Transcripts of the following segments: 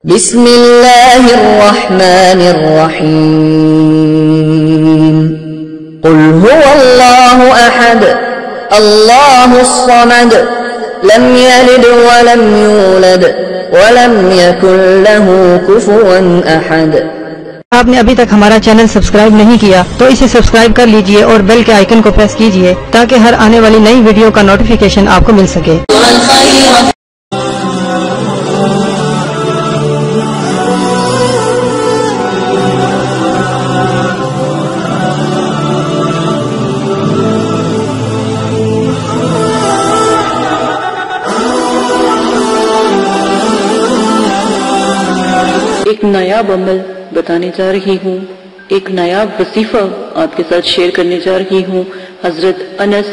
بسم اللہ الرحمن الرحیم قل هو اللہ احد اللہ الصمد لم یلد ولم یولد ولم یکن له کفوا احد۔ آپ نے ابھی تک ہمارا چینل سبسکرائب نہیں کیا تو اسے سبسکرائب کر لیجئے اور بیل کے آئیکن کو پریس کیجئے تاکہ ہر آنے والی نئی ویڈیو کا نوٹیفیکیشن آپ کو مل سکے۔ ایک نایاب عمل بتانے جا رہی ہوں، ایک نایاب وظیفہ آپ کے ساتھ شیئر کرنے جا رہی ہوں۔ حضرت انس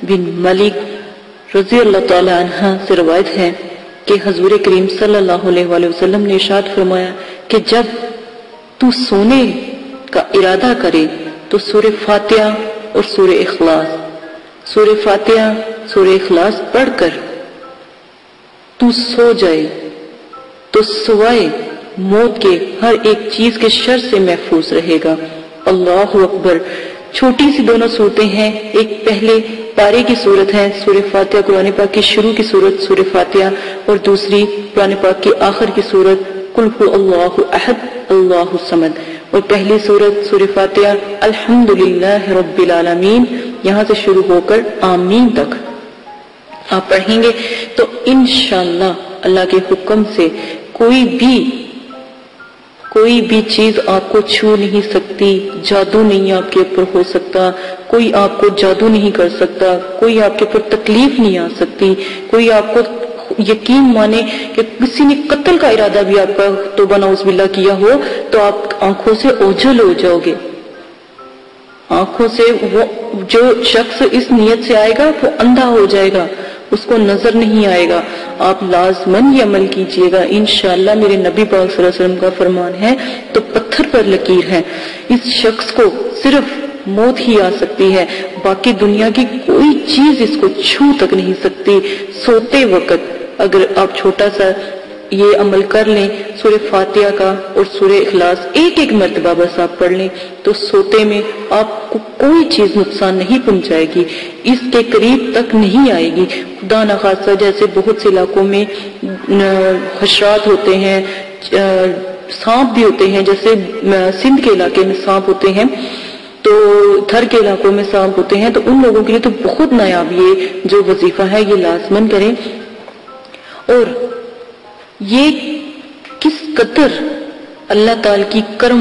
بن مالک رضی اللہ تعالی عنہ سے روایت ہے کہ حضور کریم صلی اللہ علیہ وآلہ وسلم نے ارشاد فرمایا کہ جب تو سونے کا ارادہ کرے تو سورہ فاتحہ اور سورہ اخلاص پڑھ کر تو سو جائے تو سوائے موت کے ہر ایک چیز کے شر سے محفوظ رہے گا۔ اللہ اکبر۔ چھوٹی سی دونوں صورتیں ہیں، ایک پہلے پارے کی صورت ہے سورہ فاتحہ، قرآن پاک کی شروع کی صورت سورہ فاتحہ، اور دوسری قرآن پاک کی آخر کی صورت قل هو اللہ احد اللہ الصمد۔ اور پہلی صورت سورہ فاتحہ الحمدللہ رب العالمین، یہاں سے شروع ہو کر آمین تک آپ پڑھیں گے تو انشاءاللہ اللہ کے حکم سے کوئی بھی چیز آپ کو چھو نہیں سکتی، جادو نہیں آپ کے اوپر ہو سکتا، کوئی آپ کو جادو نہیں کر سکتا، کوئی آپ کے اوپر تکلیف نہیں آ سکتی، کوئی آپ کو یقین مانے کہ کسی نے قتل کا ارادہ بھی آپ کا توبہ نعوذ باللہ کیا ہو تو آپ آنکھوں سے اوجھل ہو جاؤ گے، آنکھوں سے وہ جو شخص اس نیت سے آئے گا وہ اندھا ہو جائے گا، اس کو نظر نہیں آئے گا۔ آپ لازماً یہ عمل کیجئے گا، انشاءاللہ میرے نبی پاک صلی اللہ علیہ وسلم کا فرمان ہے تو پتھر پر لکیر ہے، اس شخص کو صرف موت ہی آ سکتی ہے، باقی دنیا کی کوئی چیز اس کو چھو تک نہیں سکتی۔ سوتے وقت اگر آپ چھوٹا سا یہ عمل کر لیں، سورہ فاتحہ کا اور سورہ اخلاص ایک مرتبہ بس آپ پڑھ لیں تو سوتے میں آپ کو کوئی چیز نقصان نہیں پہنچائے گی، اس کے قریب تک نہیں آئے گی۔ خدا نخواستہ جیسے بہت سے علاقوں میں حشرات ہوتے ہیں، سانپ بھی ہوتے ہیں، جیسے سندھ کے علاقے میں سانپ ہوتے ہیں تو تھر کے علاقوں میں سانپ ہوتے ہیں، تو ان لوگوں کے لیے تو بہت نایاب یہ جو وظیفہ ہے یہ لازماً کریں۔ اور یہ کس قدر اللہ تعالی کی کرم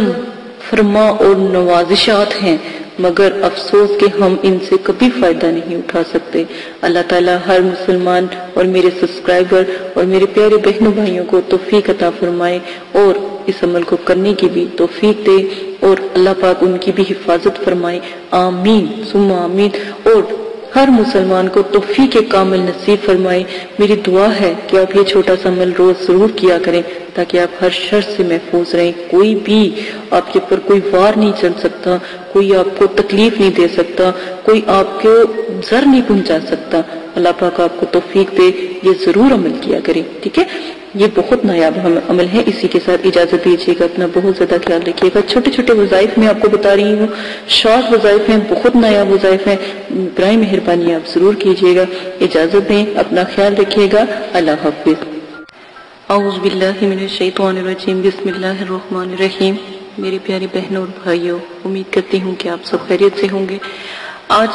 فرما اور نوازشات ہیں، مگر افسوس کہ ہم ان سے کبھی فائدہ نہیں اٹھا سکتے۔ اللہ تعالیٰ ہر مسلمان اور میرے سبسکرائبر اور میرے پیارے بہنوں بھائیوں کو توفیق عطا فرمائے اور اس عمل کو کرنے کی بھی توفیق دے، اور اللہ پاک ان کی بھی حفاظت فرمائے، آمین ثم آمین، اور ہر مسلمان کو توفیق کامل نصیب فرمائے۔ میری دعا ہے کہ آپ یہ چھوٹا سا عمل روز ضرور کیا کریں تاکہ آپ ہر شر سے محفوظ رہیں، کوئی بھی آپ کے اوپر کوئی وار نہیں چل سکتا، کوئی آپ کو تکلیف نہیں دے سکتا، کوئی آپ کو ضر نہیں پہنچا سکتا۔ اللہ پاک آپ کو توفیق دے، یہ ضرور عمل کیا کریں، ٹھیک ہے؟ یہ بہت نایاب عمل ہے۔ اسی کے ساتھ اجازت دیجیے گا، اپنا بہت زیادہ خیال رکھیے گا۔ چھوٹے چھوٹے وظائف میں آپ کو بتا رہی ہوں، شارٹ وظائف ہیں، بہت نایاب وظائف ہیں، برائے مہربانی آپ ضرور کیجیے گا۔ اجازت دیں، اپنا خیال رکھیے گا، اللہ حافظ۔ اعوذ باللہ من الشیطان الرجیم، بسم اللہ الرحمن الرحیم۔ میری پیاری بہنوں اور بھائیوں، امید کرتی ہوں کہ آپ سب خیریت سے ہوں گے۔ آج